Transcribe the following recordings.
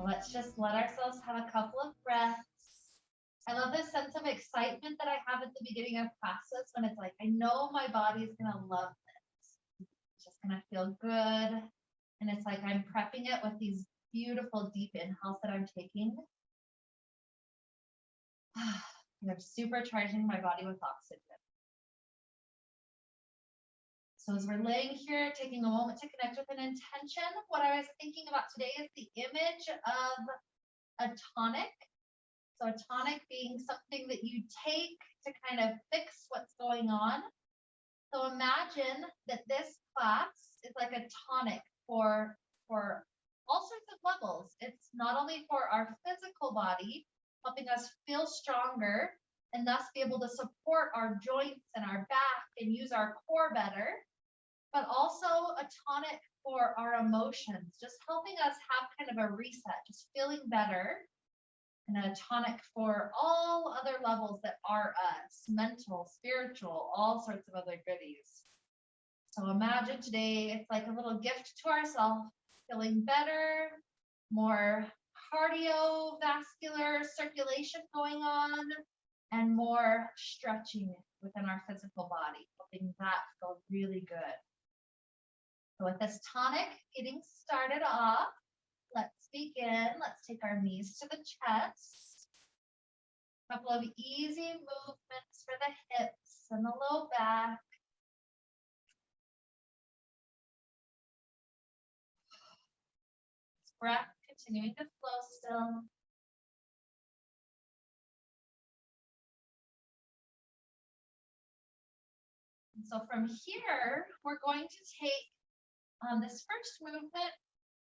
Let's just let ourselves have a couple of breaths. I love this sense of excitement that I have at the beginning of classes when it's like, I know my body is going to love this. It's just going to feel good. And it's like I'm prepping it with these beautiful deep inhales that I'm taking. I'm supercharging my body with oxygen. So as we're laying here, taking a moment to connect with an intention, what I was thinking about today is the image of a tonic. So a tonic being something that you take to kind of fix what's going on. So imagine that this class is like a tonic for all sorts of levels. It's not only for our physical body, helping us feel stronger and thus be able to support our joints and our back and use our core better, but also a tonic for our emotions, just helping us have kind of a reset, just feeling better, and a tonic for all other levels that are us, mental, spiritual, all sorts of other goodies. So imagine today it's like a little gift to ourselves, feeling better, more cardiovascular circulation going on, and more stretching within our physical body, helping that feel really good. So with this tonic getting started off, let's begin. Let's take our knees to the chest. A couple of easy movements for the hips and the low back. Breath continuing to flow still. And so from here, we're going to take this first movement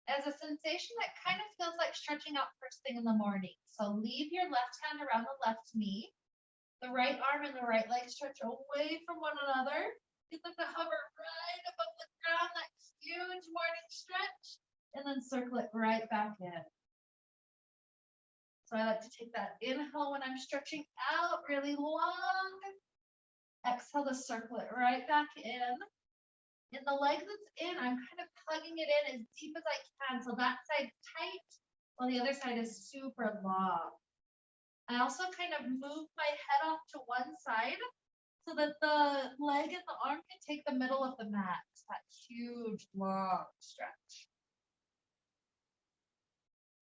as a sensation that kind of feels like stretching out first thing in the morning. So leave your left hand around the left knee. The right arm and the right leg stretch away from one another. You'd like to hover right above the ground, that huge morning stretch, and then circle it right back in. So I like to take that inhale when I'm stretching out really long. Exhale to circle it right back in. In the leg that's in, I'm kind of plugging it in as deep as I can. So that side's tight, while the other side is super long. I also kind of move my head off to one side so that the leg and the arm can take the middle of the mat. That huge, long stretch.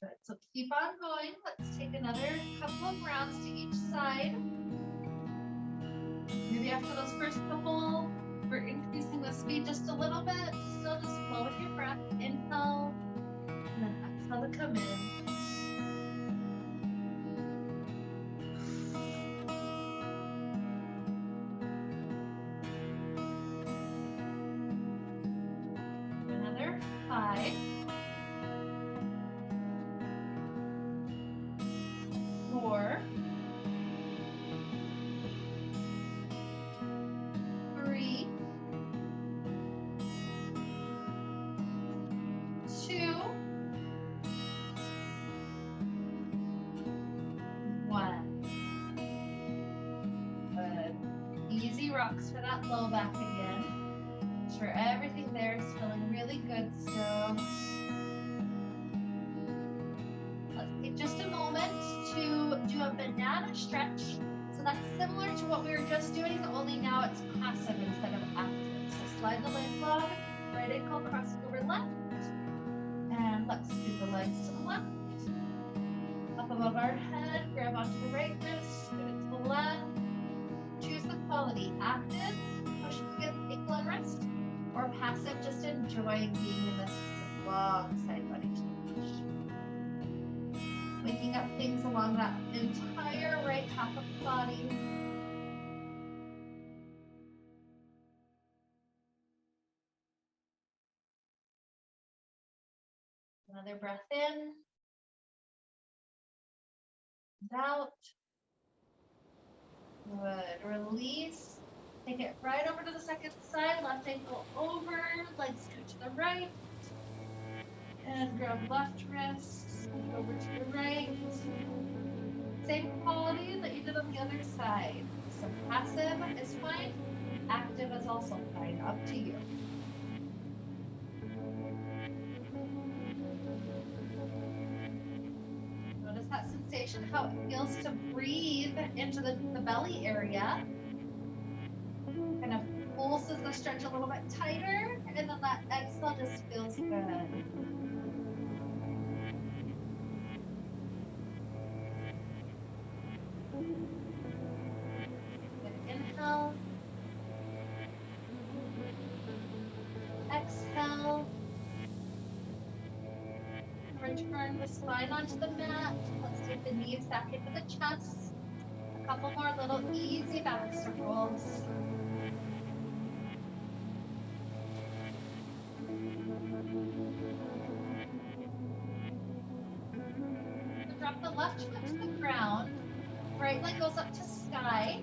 Good. So keep on going. Let's take another couple of rounds to each side. Maybe after those first couple, we're increasing the speed just a little bit. Still just flow with your breath. Inhale, and then exhale to come in. Another 5. 4. 3. 2. 1. Good. Easy rocks for that low back again. Make sure everything there is feeling really good still. Let's take just a moment to do a banana stretch. So that's similar to what we were just doing, only now it's passive instead of active. So slide the leg long, right ankle crossing over left. And let's do the legs to the left. Up above our head, grab onto the right wrist, scoot it to the left. Choose the quality, active, pushing against ankle and wrist, or passive, just enjoying being in this long side body change. Waking up things along that entire right half of the body. Another breath in. And out. Good. Release. Take it right over to the second side. Left ankle over. Legs scoot to the right. And grab left wrist. Scoot over to the right. Same quality that you did on the other side. So passive is fine. Active is also fine. Up to you. sensation, how it feels to breathe into the belly area. Kind of pulses the stretch a little bit tighter, and then that exhale just feels good. Good inhale. Exhale. Return the spine onto the mat. Let's take the knees back into the chest. A couple more little easy back circles. So drop the left foot to the ground. Right leg goes up to sky.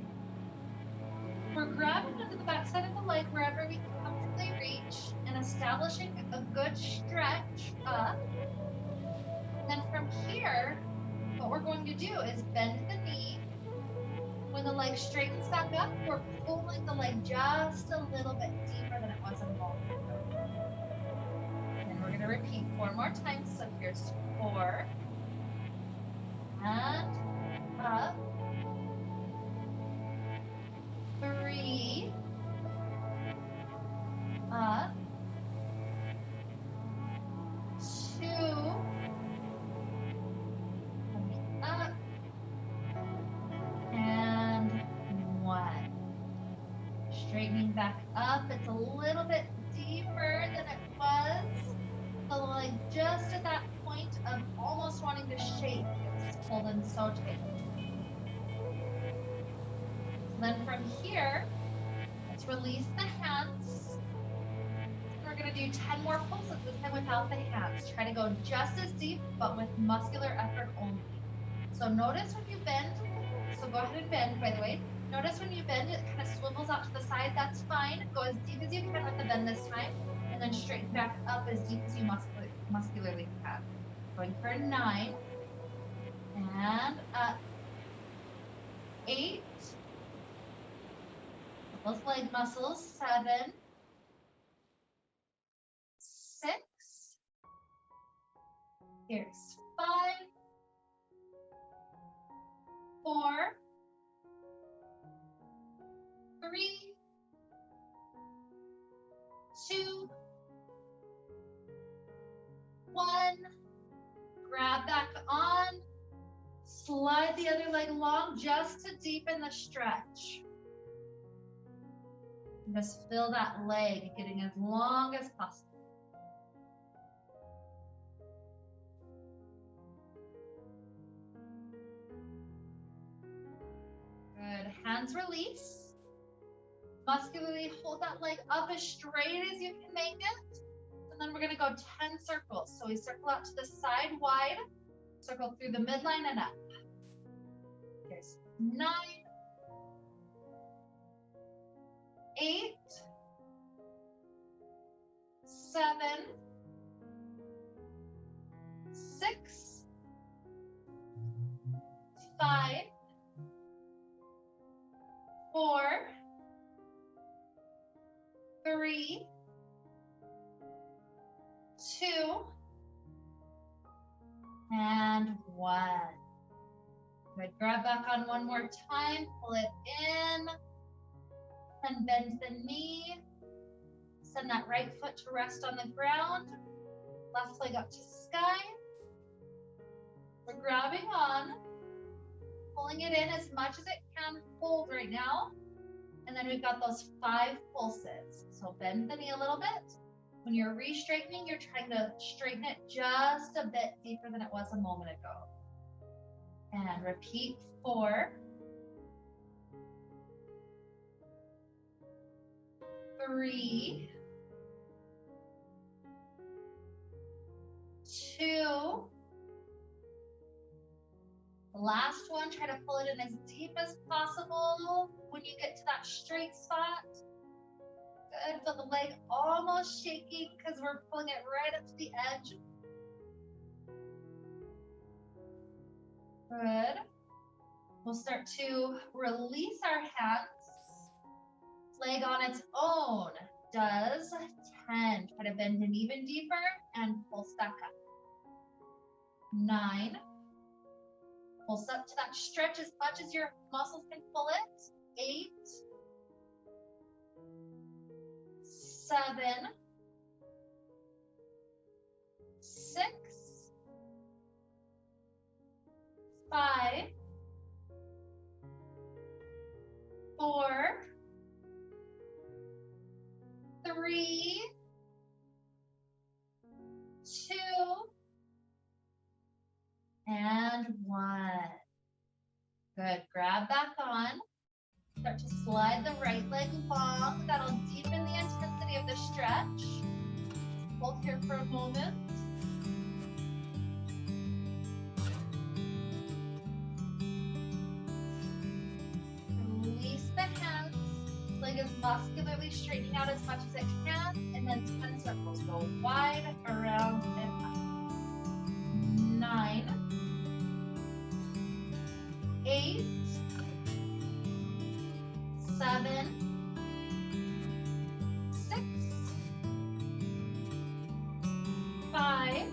We're grabbing onto the back side of the leg wherever we can comfortably reach and establishing a good stretch up. Then from here, what we're going to do is bend the knee. When the leg straightens back up, we're pulling the leg just a little bit deeper than it was a moment ago. And we're going to repeat 4 more times. So here's 4. And up. 3. Up. 2. Up. And 1. Straightening back up. It's a little bit deeper than it was. The leg just at that point of almost wanting to shake. It's pulled in so tight. Then from here, let's release the hands. We're going to do 10 more pulses, this time without the hands. Try to go just as deep, but with muscular effort only. So notice when you bend, so go ahead and bend, by the way. Notice when you bend, it kind of swivels out to the side. That's fine. Go as deep as you can with the bend this time, and then straighten back up as deep as you muscularly can. Going for 9, and up. 8. Those leg muscles. 7. 6. Here's 5. 4. 3. 2. 1. Grab back on. Slide the other leg along just to deepen the stretch. And just feel that leg getting as long as possible. Good. Hands release. Muscularly hold that leg up as straight as you can make it. And then we're going to go 10 circles. So we circle out to the side wide, circle through the midline and up. Here's 9, 8, 7, 6, 5, 4, 3, 2, and 1. Good. Grab back on one more time. Pull it in. Then bend the knee. Send that right foot to rest on the ground. Left leg up to sky. We're grabbing on. Pulling it in as much as it can hold right now. And then we've got those 5 pulses. So bend the knee a little bit. When you're re-straightening, you're trying to straighten it just a bit deeper than it was a moment ago. And repeat 4, 3, 2. Last one, try to pull it in as deep as possible when you get to that straight spot. Good, feel the leg almost shaking because we're pulling it right up to the edge. Good. We'll start to release our hands. Leg on its own does 10. Try to bend in even deeper and pulse back up. 9, Pulse up to that stretch as much as your muscles can pull it. 8, 7, 6, 5, 4, 3, 2, and 1. Good. Grab back on. Start to slide the right leg long. That'll deepen the intensity of the stretch. Hold here for a moment. Release the hands. Leg is muscularly straightening out as much as it can, and then 10 circles. Go wide, around, and up. 9, 8, 7, 6, 5,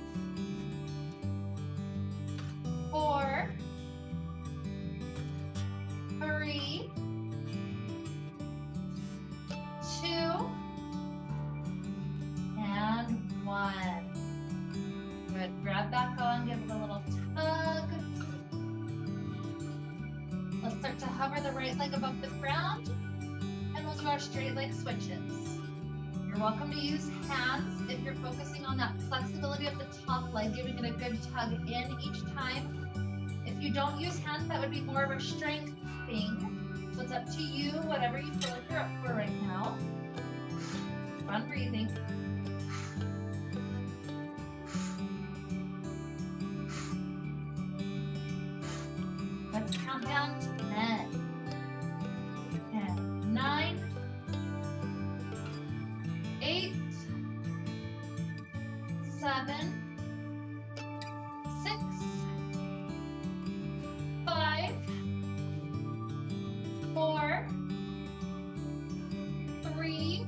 4, 3, 2, and 1. Good. Grab back on, give it a little tug. Let's start to hover the right leg above the ground, and we'll do our straight leg switches. You're welcome to use hands if you're focusing on that flexibility of the top leg, giving it a good tug in each time. If you don't use hands, that would be more of a strength thing. So it's up to you, whatever you feel like you're up for right now. Fun breathing. Let's count down to 10. 10, 9, 8, 7, 6, 5, 4, 3,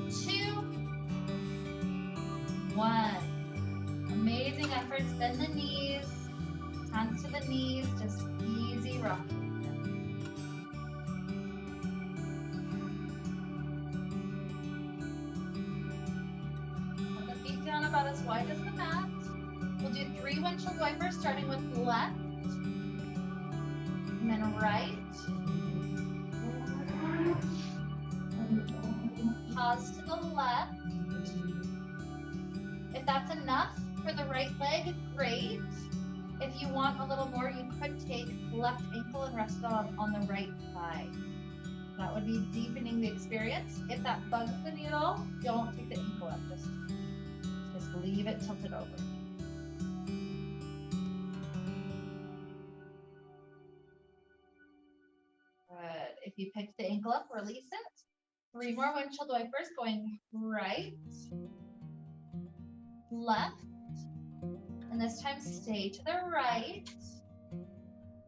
2, 1. Amazing efforts. Bend the knees. Hands to the knees. Just easy rocking. Put the feet down about as wide as the mat. We'll do 3 windshield wipers, starting with left, and then right. Pause to the left. If that's enough for the right leg, great. If you want a little more, you could take left ankle and rest it on the right thigh. That would be deepening the experience. If that bugs the knee at all, don't take the ankle up. Just leave it tilted over. Good. If you picked the ankle up, release it. 3 more windshield wipers, going right, left, and this time stay to the right.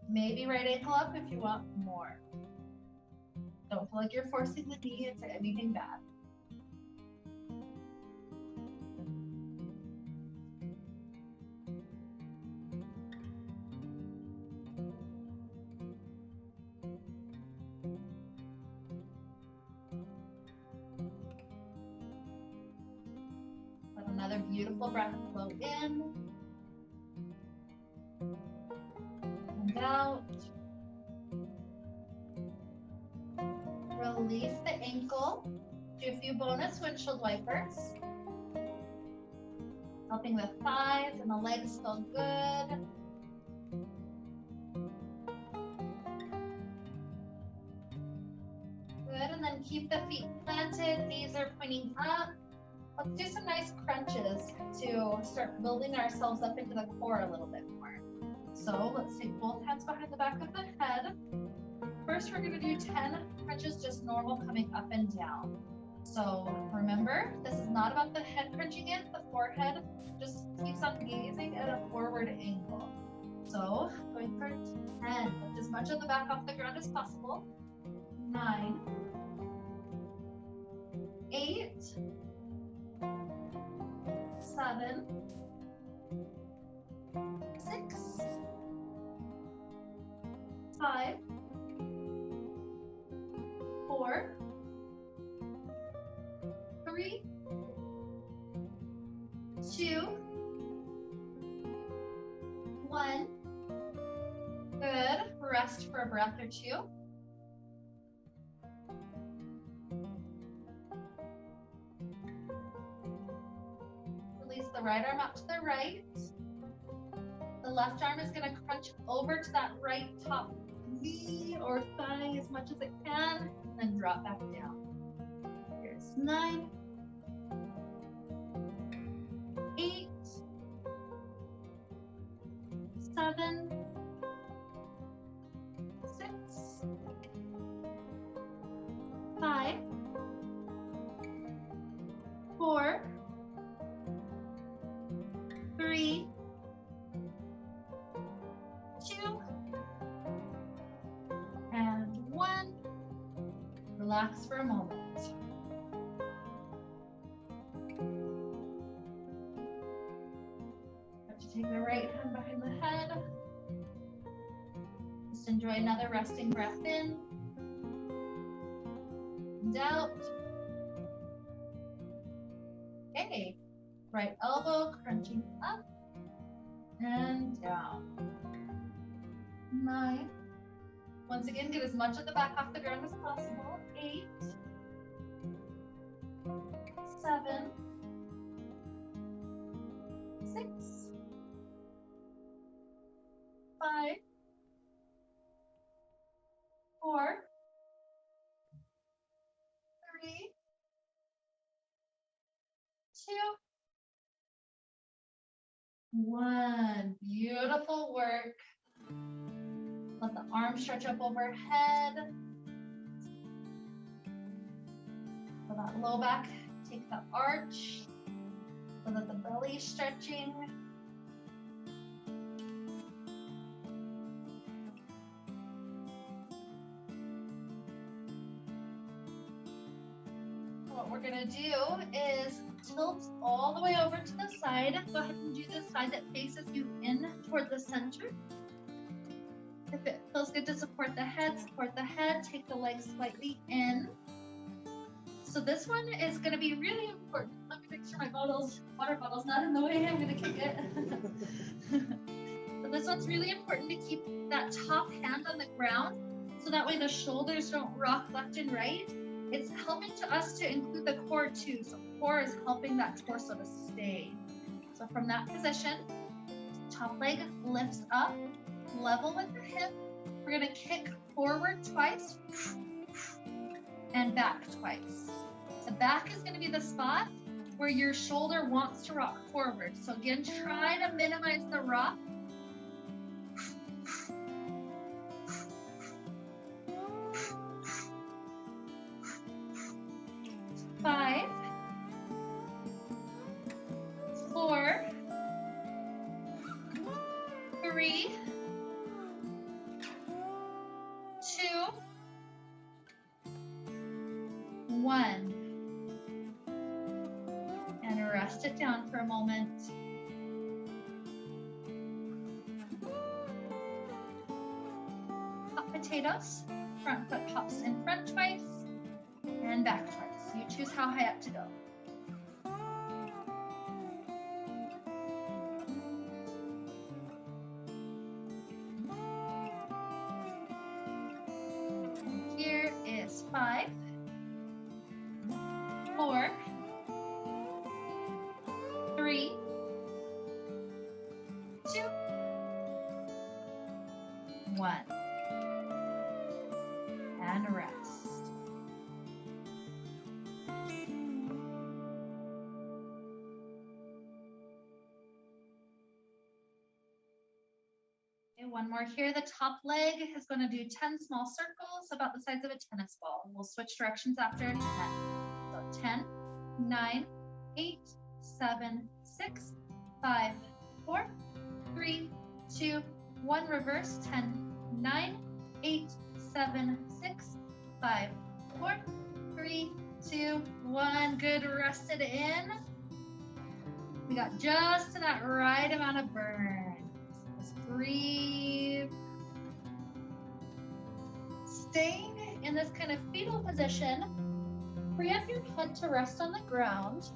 Maybe right ankle up if you want more. Don't feel like you're forcing the knee into anything bad. Let another beautiful breath flow in and out. Release the ankle. Do a few bonus windshield wipers. Helping the thighs and the legs feel good. Good, and then keep the feet planted. Knees are pointing up. Let's do some nice crunches to start building ourselves up into the core a little bit more. So let's take both hands behind the back of the head. First, we're going to do 10 crunches, just normal, coming up and down. So remember, this is not about the head crunching in. The forehead just keeps on gazing at a forward angle. So going for 10. Lift as much of the back off the ground as possible. 9, 8, 7, 6, 5, 4, 3, 2, 1. Good. Rest for a breath or two. Release the right arm up to the right. The left arm is going to crunch over to that right top knee or thigh as much as it can, and then drop back down. Here's 9, 8, 7, 6, 5, 4, 3, 2, and 1. Relax for a moment. Take the right hand behind the head. Just enjoy another resting breath in and out. Okay, right elbow crunching up and down. 9. Once again, get as much of the back off the ground as possible. 8, 7, 6, 5, 4, 3, 2, 1. Beautiful work. Let the arms stretch up overhead. So that low back, take the arch so that the belly is stretching. What we're gonna do is tilt all the way over to the side. Go ahead and do the side that faces you in toward the center. If it feels good to support the head, take the legs slightly in. So this one is gonna be really important. Let me make sure my water bottle's not in the way. I'm gonna kick it. So this one's really important to keep that top hand on the ground so that way the shoulders don't rock left and right. It's helping us to include the core too. So core is helping that torso to stay. So from that position, top leg lifts up, level with the hip. We're gonna kick forward twice and back twice. The back is gonna be the spot where your shoulder wants to rock forward. So again, try to minimize the rock. 5, 4, 3, 2, 1. And rest it down for a moment. Hot potatoes. Front foot hops in front twice and back twice. You choose how high up to go. And here is 5, 4, 3, 2, 1. And rest. One more here. The top leg is going to do 10 small circles about the size of a tennis ball. We'll switch directions after 10. So 10, 9, 8, 7, 6, 5, 4, 3, 2, 1. Reverse. 10, 9, 8, 7, 6, 5, 4, 3, 2, 1. Good. Rest it in. We got just that right amount of burn. Just breathe. staying in this kind of fetal position, free up your head to rest on the ground.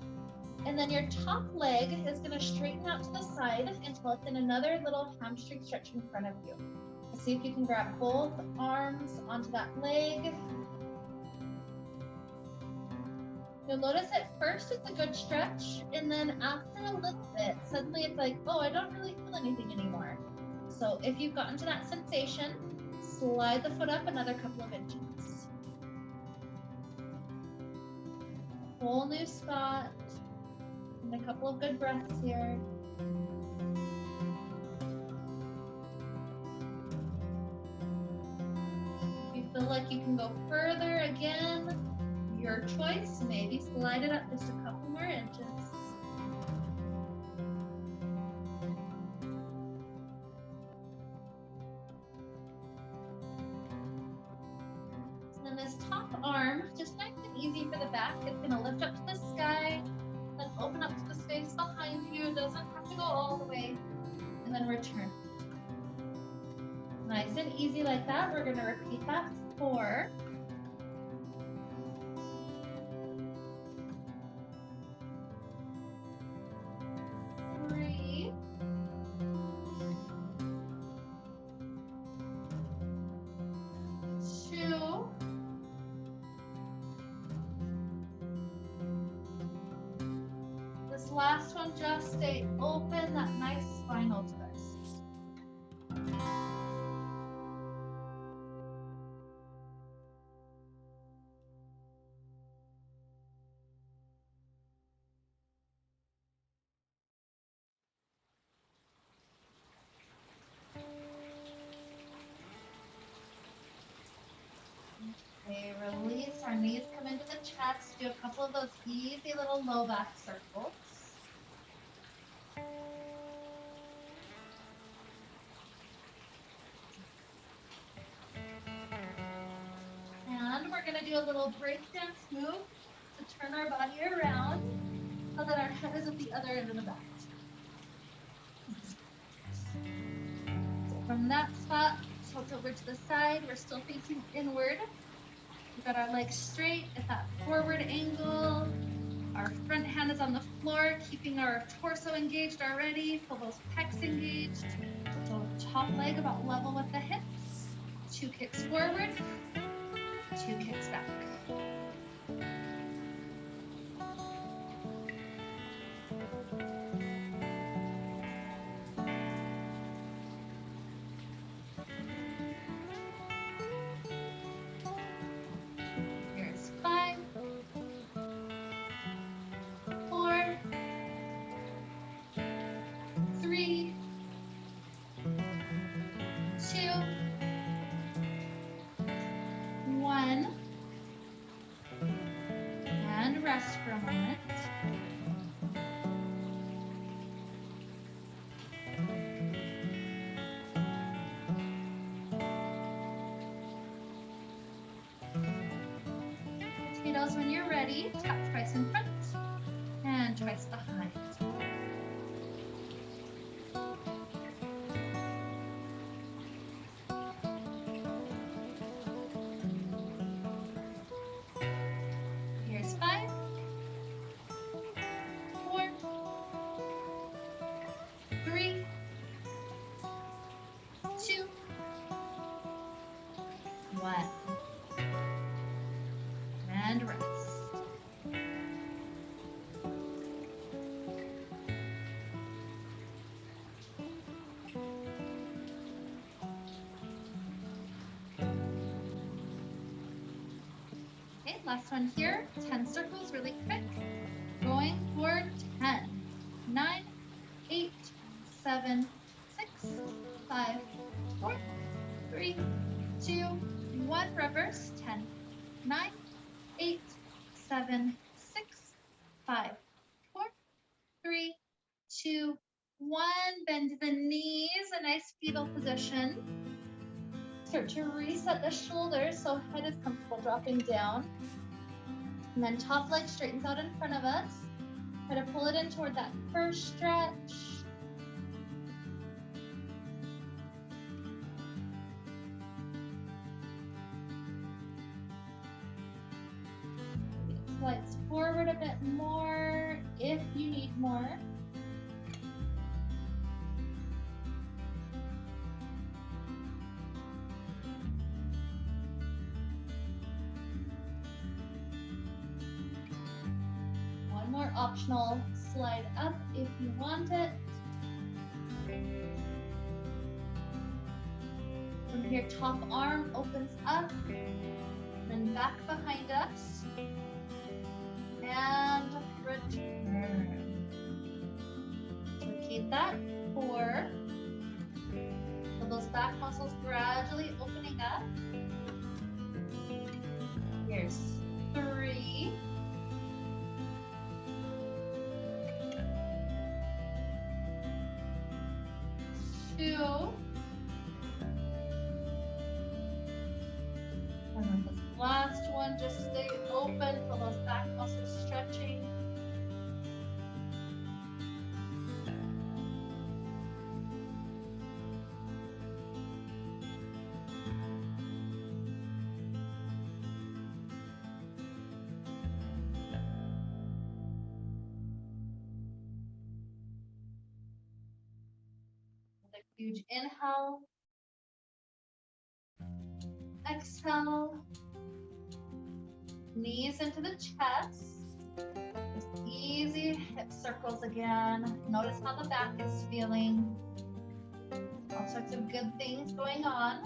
And then your top leg is going to straighten out to the side until it's in another little hamstring stretch in front of you. See if you can grab both arms onto that leg. You'll notice at first it's a good stretch, and then after a little bit, suddenly it's like, oh, I don't really feel anything anymore. So if you've gotten to that sensation, slide the foot up another couple of inches. Whole new spot, and a couple of good breaths here. If you feel like you can go further, again, your choice, maybe slide it up just a couple more inches. And then this top arm, just nice and easy for the back, it's going to lift up to the sky, then open up to the space behind you. It doesn't have to go all the way, and then return. Nice and easy like that. We're going to repeat that 4. 3. 2. This last one, just stay open, that nice spinal twist. Okay, release, our knees come into the chest, do a couple of those easy little low back circles. And we're gonna do a little breakdance move to turn our body around so that our head is at the other end of the mat. So from that spot, tilt over to the side, we're still facing inward. We've got our legs straight at that forward angle. Our front hand is on the floor, keeping our torso engaged already. Pull those pecs engaged. So top leg about level with the hips. 2 kicks forward, 2 kicks back. Here's 5, 4, 3, 2, 1, and rest for a moment. Potatoes when you're ready, tap twice in front and twice behind. Here's 5, 4, 3, 2, 1. And rest. Okay, last one here. 10 circles really quick. Going for 10, 9, 8, 7, 6, 5, 4, 3, 2, 1. Reverse. 10, 9, 8, 7, 6, 5, 4, 3, 2, 1. Bend the knees, a nice fetal position. Start to reset the shoulders so head is comfortable dropping down. And then top leg straightens out in front of us. Try to pull it in toward that first stretch. Slides forward a bit more if you need more. One more optional slide up if you want it. From here, top arm opens up, then back behind us, and return. Repeat that. 4. So those back muscles gradually opening up. Here's 3. 2. And then this last one, just stay open, feel those back muscles stretching. Another huge inhale. Exhale, knees into the chest, just easy hip circles again. Notice how the back is feeling. All sorts of good things going on.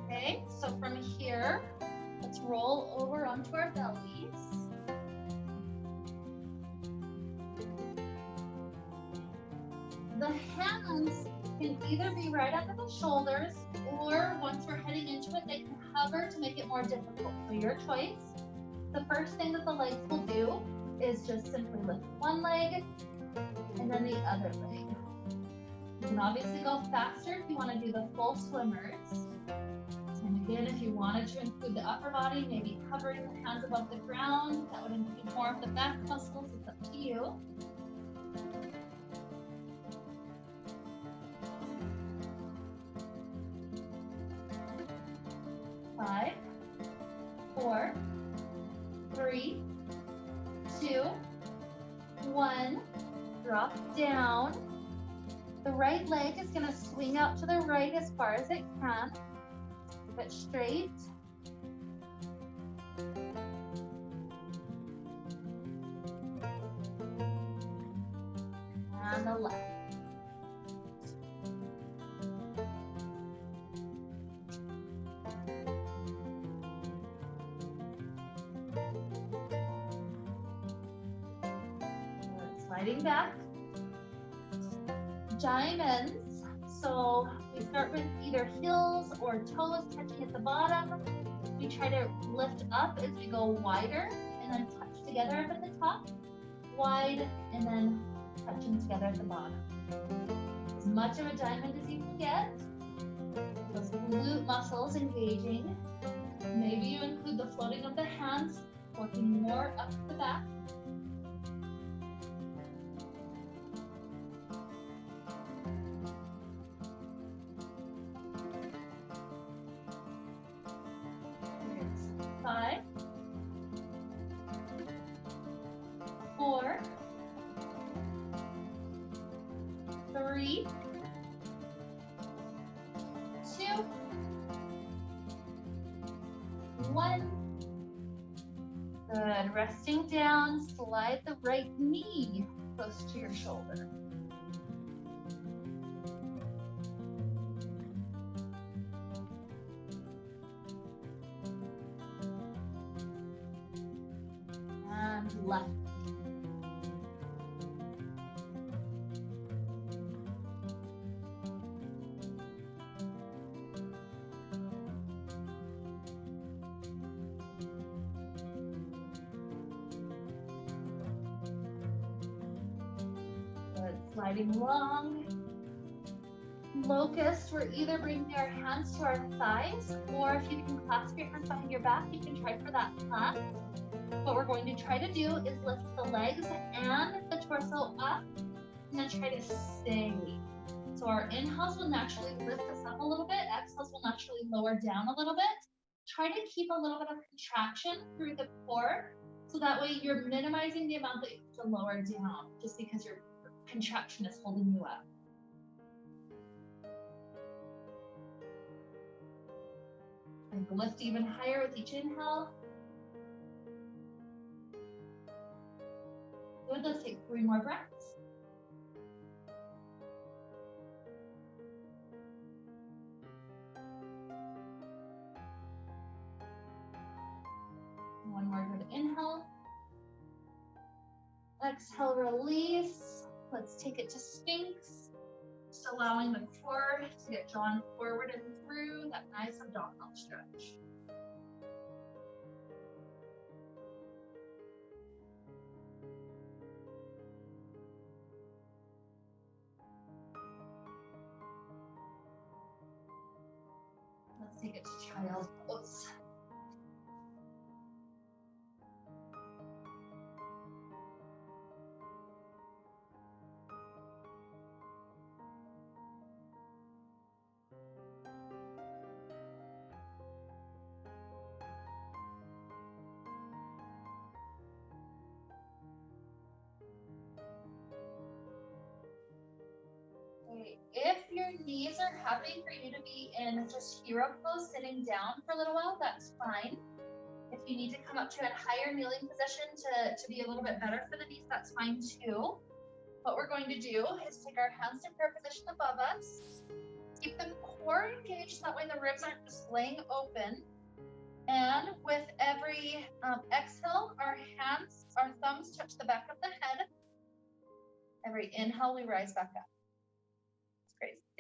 Okay, so from here, let's roll over onto our bellies. The hands can either be right under the shoulders, or once we're heading into it, they can hover to make it more difficult. So your choice. The first thing that the legs will do is just simply lift one leg and then the other leg. You can obviously go faster if you want to do the full swimmers. And again, if you wanted to include the upper body, maybe hovering the hands above the ground, that would include more of the back muscles. It's up to you. 5, 4, 3, 2, 1. Drop down. The right leg is going to swing out to the right as far as it can. Keep it straight. And the left. Sliding back. Diamonds. So we start with either heels or toes touching at the bottom. We try to lift up as we go wider and then touch together up at the top. Wide and then touching together at the bottom. As much of a diamond as you can get. Those glute muscles engaging. Maybe you include the floating of the hands, working more up the back. Here's 5, 4, 3, 2, 1. Good. Resting down, slide the right knee close to your shoulder. And left. Sliding long. Locust, we're either bringing our hands to our thighs, or if you can clasp your hands behind your back, you can try for that clasp. What we're going to try to do is lift the legs and the torso up, and then try to stay. So our inhales will naturally lift us up a little bit. Exhales will naturally lower down a little bit. Try to keep a little bit of contraction through the core, so that way you're minimizing the amount that you have to lower down, just because your contraction is holding you up. And lift even higher with each inhale. Good, let's take 3 more breaths. One more good inhale. Exhale, release. Let's take it to Sphinx. Just allowing the core to get drawn forward and through that nice abdominal stretch. Let's take it to child's pose. If your knees are happy for you to be in just hero pose, sitting down for a little while, that's fine. If you need to come up to a higher kneeling position to be a little bit better for the knees, that's fine too. What we're going to do is take our hands to prayer position above us. Keep the core engaged, that way the ribs aren't just laying open. And with every exhale, our thumbs touch the back of the head. Every inhale, we rise back up.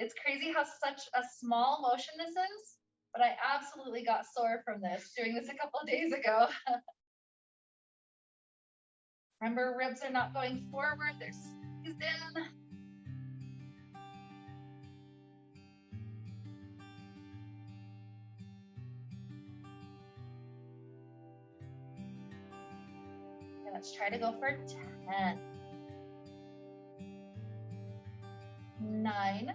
It's crazy how such a small motion this is, but I absolutely got sore from this, doing this a couple of days ago. Remember, ribs are not going forward, they're squeezed in. Okay, let's try to go for 10, 9,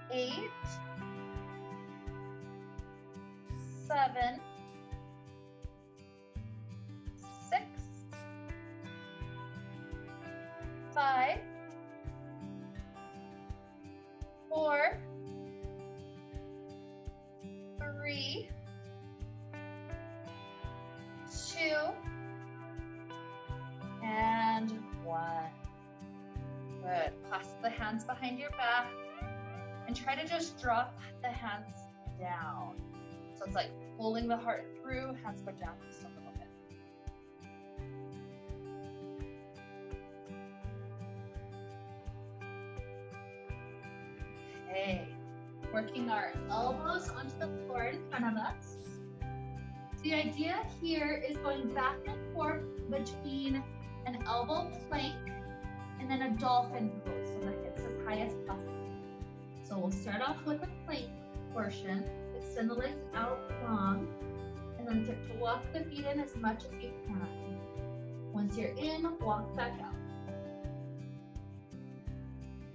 8, 7, 6, 5, 4, 3, 2, and 1. Good. Clasp the hands behind your back and try to just drop the hands down. So it's like pulling the heart through, hands go down just a little bit. Okay. Working our elbows onto the floor in front of us. The idea here is going back and forth between an elbow plank and then a dolphin pose, so that it's as high as possible. So we'll start off with a plank portion, extend the legs out long, and then start to walk the feet in as much as you can. Once you're in, walk back out.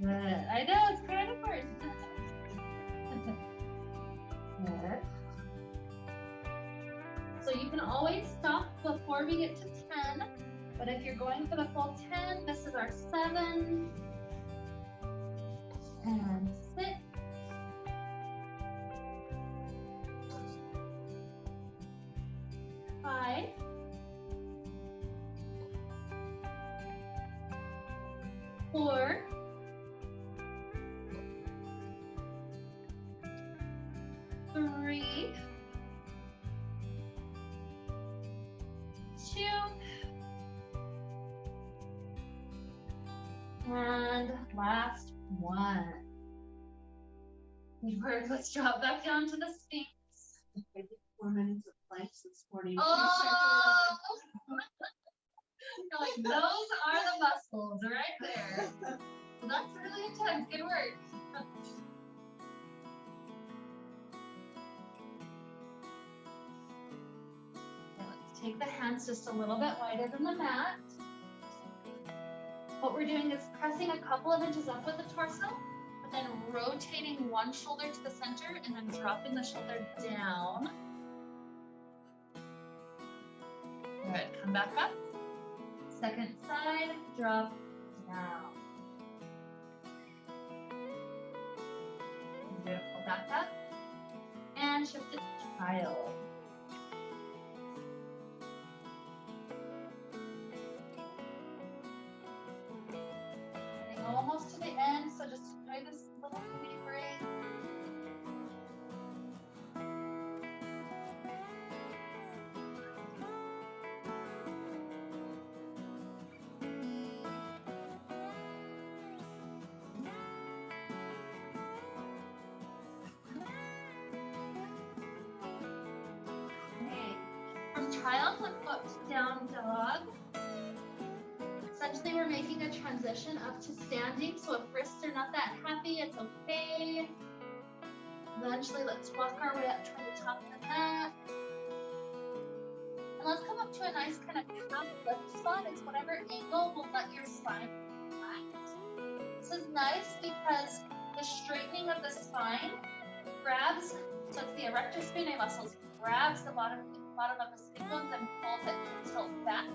Good. I know, it's kind of hard. Good. So you can always stop before we get to 10, but if you're going for the full 10, this is our 7, and 6, 5, 4, 3, 2, and last 1. Good work. Let's drop back down to the Sphinx. I did 4 minutes of planks this morning. Oh! You're like, those are the muscles right there. Well, that's really intense. Good work. Okay, let's take the hands just a little bit wider than the mat. what we're doing is pressing a couple of inches up with the torso, but then rotating one shoulder to the center and then dropping the shoulder down. Good, come back up. Second side, drop down. Beautiful, back up. And shift it to child. Getting almost to the end, so just enjoy this little mini break. From child, let's go to down dog. Essentially, we're making a transition up to standing, so if wrists are not that happy, it's okay. Eventually, let's walk our way up toward the top of the mat. And let's come up to a nice kind of calf lift spot. It's whatever angle will let your spine be flat. This is nice because the straightening of the spine grabs, so it's the erector spinae muscles, grabs the bottom of the skin bones and pulls it to tilt back,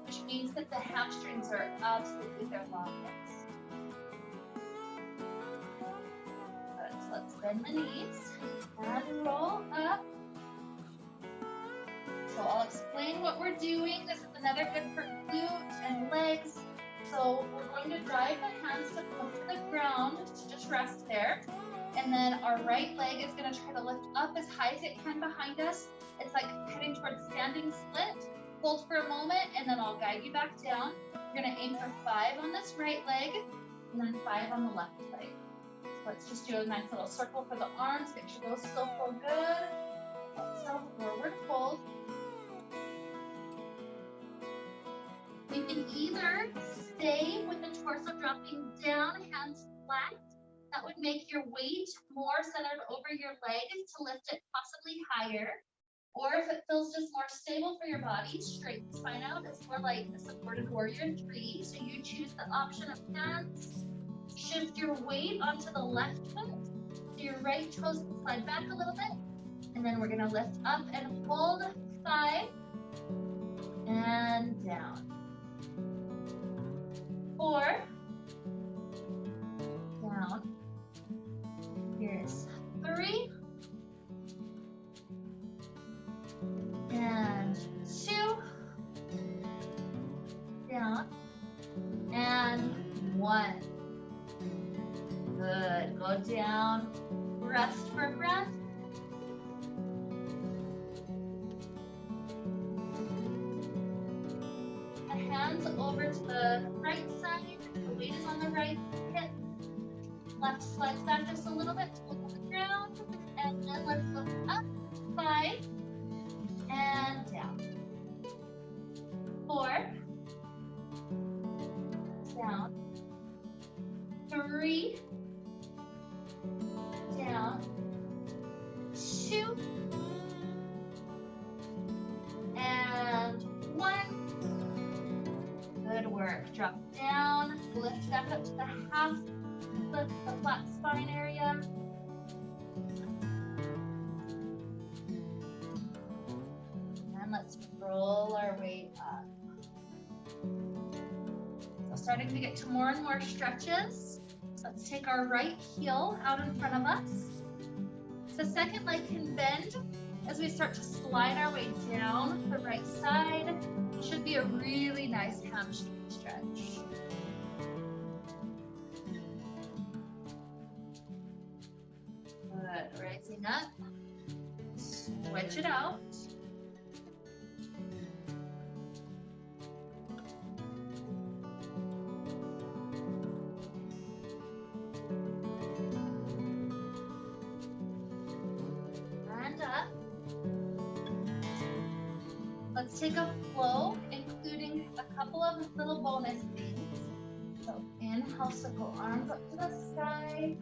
which means that the hamstrings are absolutely their longest. Good, so let's bend the knees and roll up. So I'll explain what we're doing. This is another good for glutes and legs. So we're going to drive the hands to come to the ground to just rest there. And then our right leg is going to try to lift up as high as it can behind us. It's like heading towards standing split. Hold for a moment, and then I'll guide you back down. You're going to aim for 5 on this right leg, and then 5 on the left leg. So let's just do a nice little circle for the arms. Make sure those still feel good. Exhale, forward fold. You can either stay with the torso dropping down, hands flat. That would make your weight more centered over your legs to lift it possibly higher. Or if it feels just more stable for your body, straighten the spine out. It's more like a supported warrior 3. So you choose the option of hands. Shift your weight onto the left foot. So your right toes can slide back a little bit. And then we're going to lift up and hold 5. And down. 4. Down. Here's 3. And 2. Down. And 1. Good. Go down. Rest for breath. The hands over to the right side. The weight is on the right hip. Left slides back just a little bit to look on the ground. And then let's look up. 5. And down. 4. Down. 3. Down. 2. And 1. Good work. Drop down. Lift back up to the half. Lift the flat spine area. And let's roll our way up. So starting to get to more and more stretches. Let's take our right heel out in front of us. The second leg can bend as we start to slide our way down the right side. Should be a really nice hamstring stretch. Good, rising up. Switch it out. And up. Let's take a flow, including a couple of little bonus things. So inhale, circle arms up to the sky.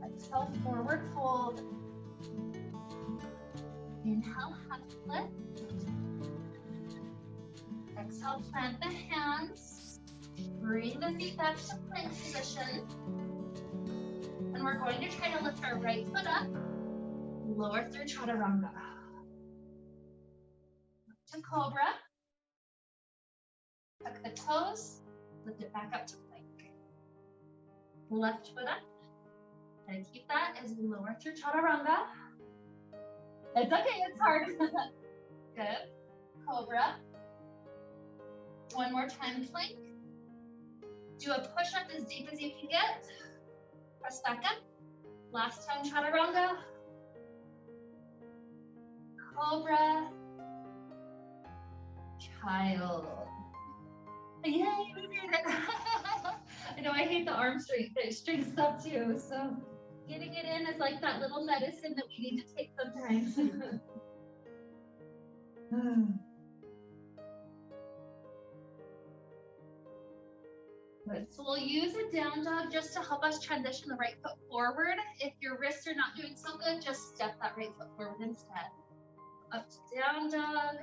Exhale, forward fold. Inhale, half lift. Exhale, plant the hands. Bring the feet back to plank position. And we're going to try to lift our right foot up, lower through chaturanga. To cobra. Tuck the toes, lift it back up to plank. Left foot up. And keep that as we lower through chaturanga. It's okay, it's hard. Good. Cobra. One more time, plank. Do a push-up as deep as you can get. Press back up. Last time, chaturanga. Cobra. Child. Yay, we did it. I know I hate the arm strength stuff too, so getting it in is like that little medicine that we need to take sometimes. Good. So we'll use a down dog just to help us transition the right foot forward. If your wrists are not doing so good, just step that right foot forward instead. Up to down dog.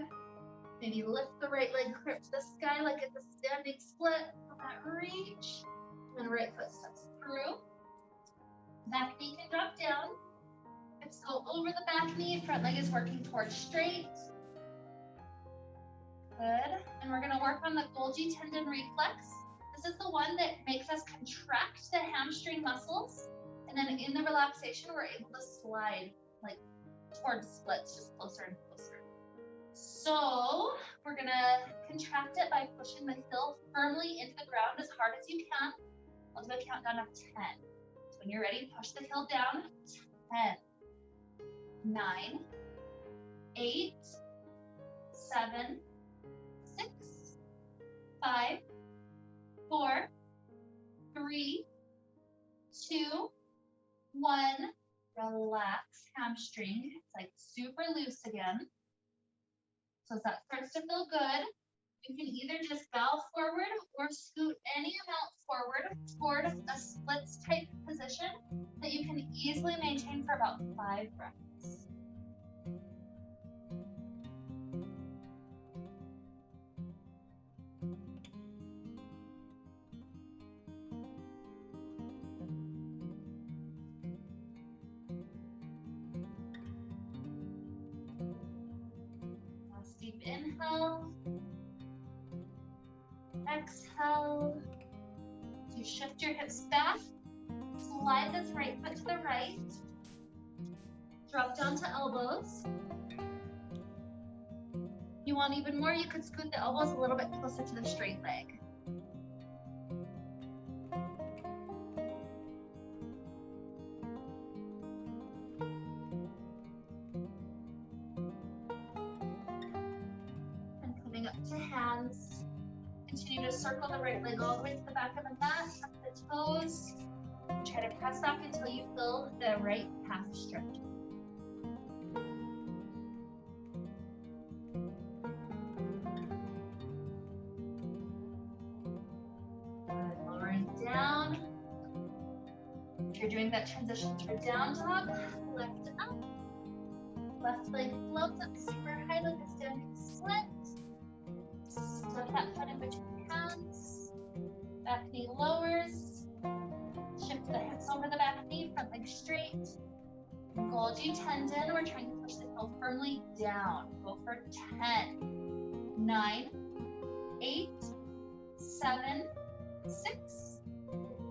Maybe lift the right leg clear to the sky like it's a standing split. Feel that reach. And right foot steps through. Back knee can drop down. Hips go over the back knee. Front leg is working towards straight. Good. And we're going to work on the Golgi tendon reflex. This is the one that makes us contract the hamstring muscles. And then in the relaxation, we're able to slide like towards splits, just closer and closer. So we're gonna contract it by pushing the heel firmly into the ground as hard as you can. I'll do a countdown of 10. So when you're ready, push the heel down. 10, 9, 8, 7, 6, 5, 4, 3, 2, 1. Relax hamstring. It's like super loose again. So as that starts to feel good, you can either just bow forward or scoot any amount forward toward a splits type position that you can easily maintain for about 5 breaths. Last deep inhale. Exhale. So you shift your hips back. Slide this right foot to the right. Drop down to elbows. If you want even more, you could scoot the elbows a little bit closer to the straight leg. And coming up to hands. Continue to circle the right leg all the way to the back of the mat, tuck the toes. Try to press back until you feel the right calf stretch. Good. Lowering down. If you're doing that transition through down dog, lift up. Left leg floats up super high like a standing split. Step that foot in between hands. Back knee lowers. Shift the hips over the back knee, front leg straight. Golgi tendon, we're trying to push the heel firmly down. Go for 10, 9, 8, 7, 6,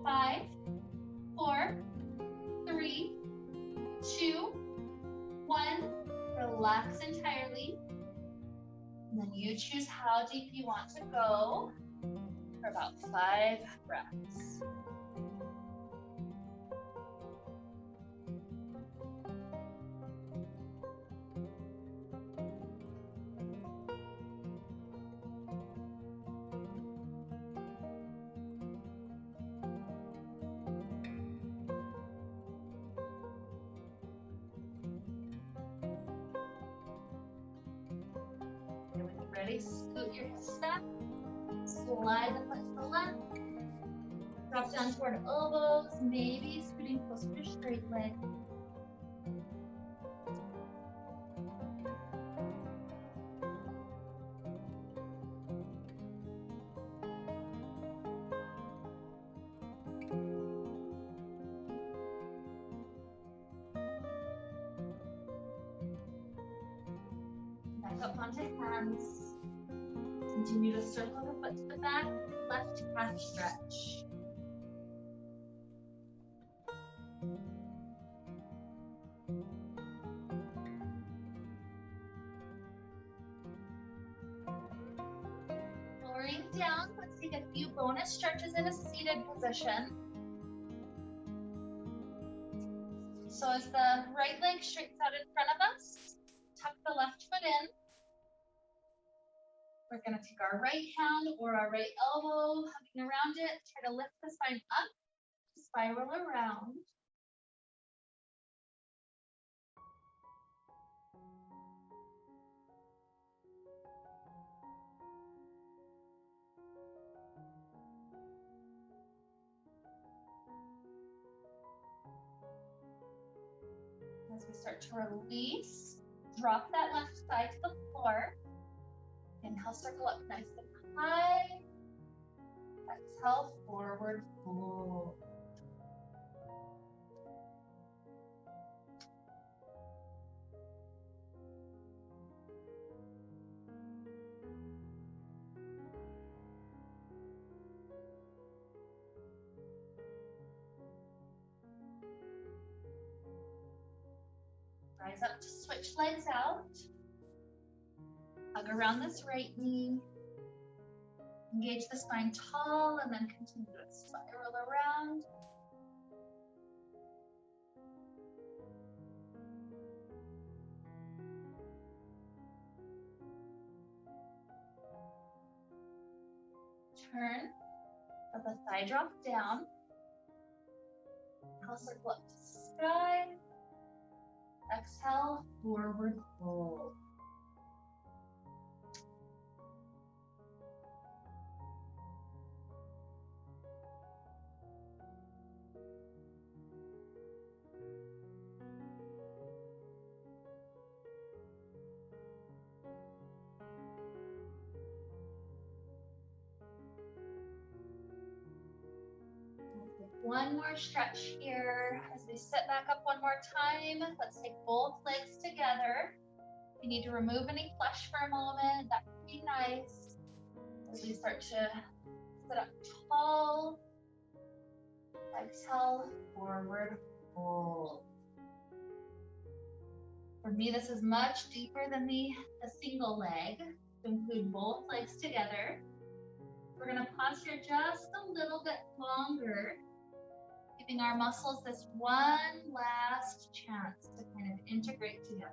5, 4, 3, 2, 1. Relax entirely. And then you choose how deep you want to go for about 5 breaths. Ready? Scoot your hips back. Slide the foot to the left. Drop down toward elbows, maybe scooting closer to straight leg. up onto hands. Continue to circle the foot to the back, left calf stretch. Lowering down, let's take a few bonus stretches in a seated position. So as the right leg straightens out in front of us, tuck the left foot in. We're going to take our right hand or our right elbow, hugging around it, try to lift the spine up, spiral around. As we start to release, drop that left side to the floor. Inhale, circle up nice and high. Exhale, forward fold. Rise up to switch legs out. Hug around this right knee. Engage the spine tall and then continue to spiral around. Turn, let the thigh drop down. Inhale, circle up to sky. Exhale, forward fold. One more stretch here. As we sit back up one more time, let's take both legs together. If you need to remove any flesh for a moment, that would be nice. As we start to sit up tall, exhale, forward fold. For me, this is much deeper than the single leg, to include both legs together. We're going to pause here just a little bit longer, giving our muscles this one last chance to kind of integrate together.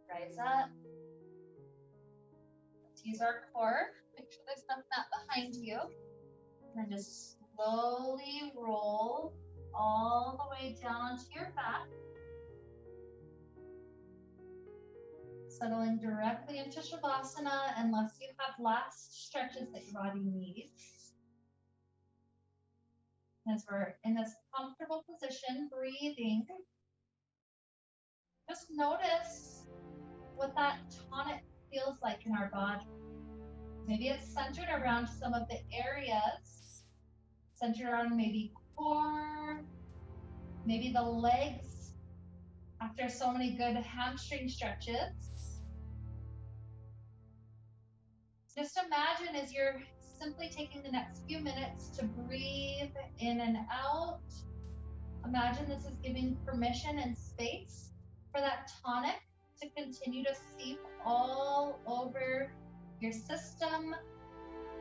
Rise up. Let's use our core. Make sure there's no mat behind you. And then just slowly roll all the way down to your back. Settling directly into Shavasana unless you have last stretches that your body needs. As we're in this comfortable position, breathing, just notice what that tonic feels like in our body. Maybe it's centered around some of the areas, centered around maybe core, maybe the legs after so many good hamstring stretches. Just imagine as you're simply taking the next few minutes to breathe in and out. Imagine this is giving permission and space for that tonic to continue to seep all over your system,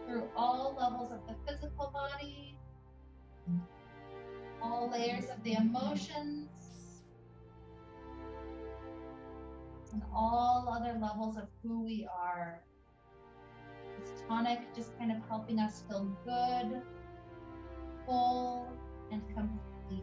through all levels of the physical body, all layers of the emotions, and all other levels of who we are. This tonic just kind of helping us feel good, whole, and complete.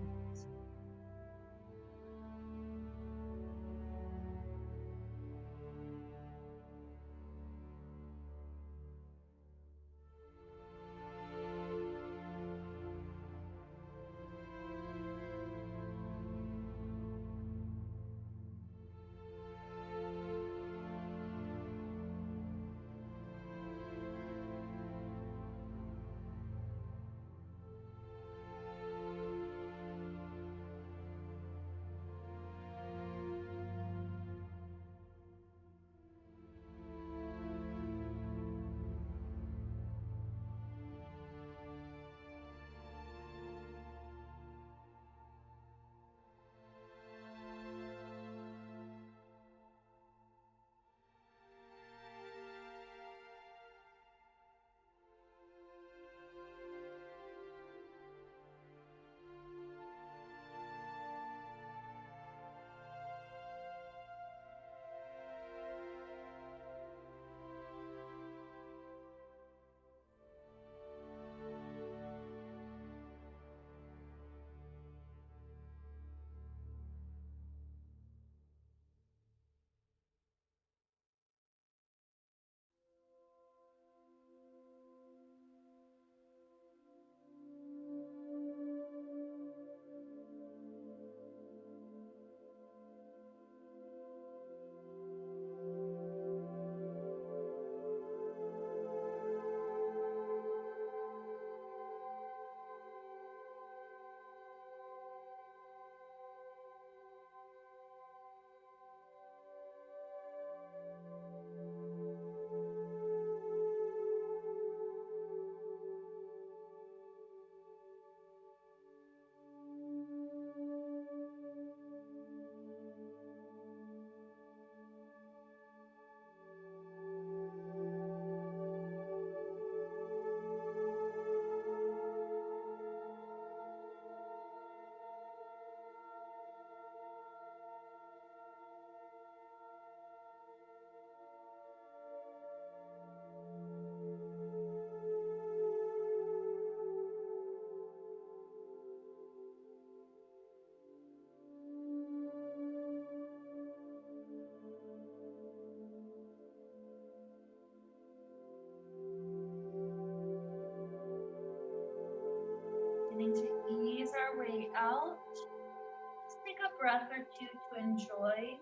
breath or two to enjoy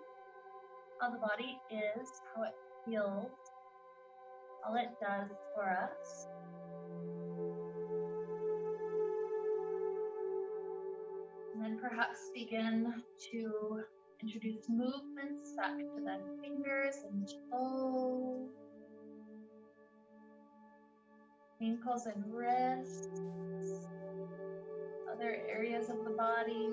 how the body is, how it feels, all it does for us. And then perhaps begin to introduce movements back to the fingers and toes, ankles and wrists, other areas of the body.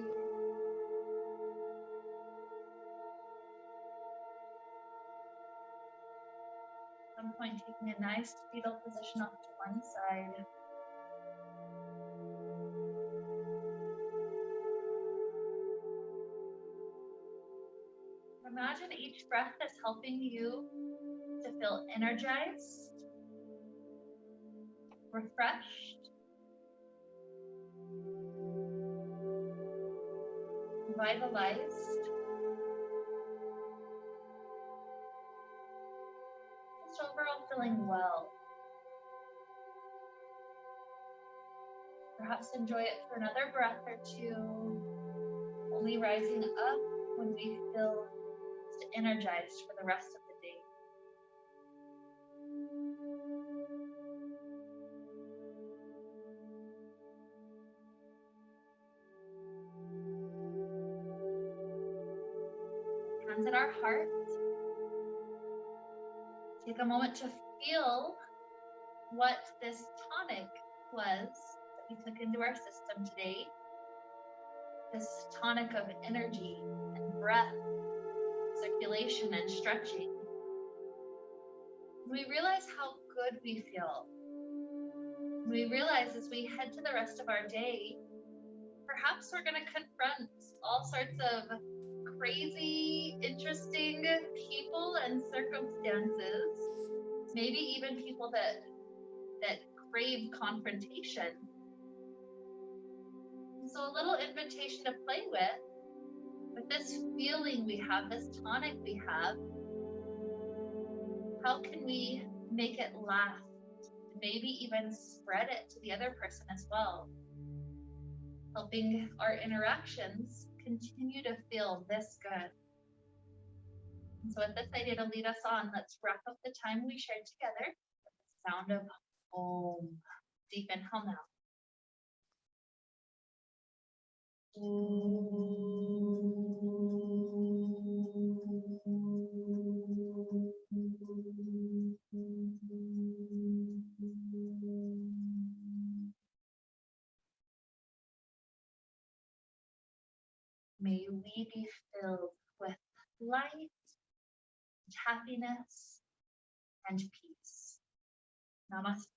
At some point, taking a nice fetal position off to one side. Imagine each breath is helping you to feel energized, refreshed, revitalized, just overall feeling well. Perhaps enjoy it for another breath or two, only rising up when we feel energized for the rest of the day. Hands at our heart. Take a moment to feel what this tonic was that we took into our system today. This tonic of energy and breath, circulation and stretching. We realize how good we feel. We realize as we head to the rest of our day, perhaps we're going to confront all sorts of crazy, interesting people and circumstances, maybe even people that crave confrontation. So a little invitation to play with this feeling we have, this tonic we have. How can we make it last? Maybe even spread it to the other person as well, helping our interactions continue to feel this good. And so with this idea to lead us on, let's wrap up the time we shared together with the sound of Om. Deep inhale now. May we be filled with light, happiness, and peace. Namaste.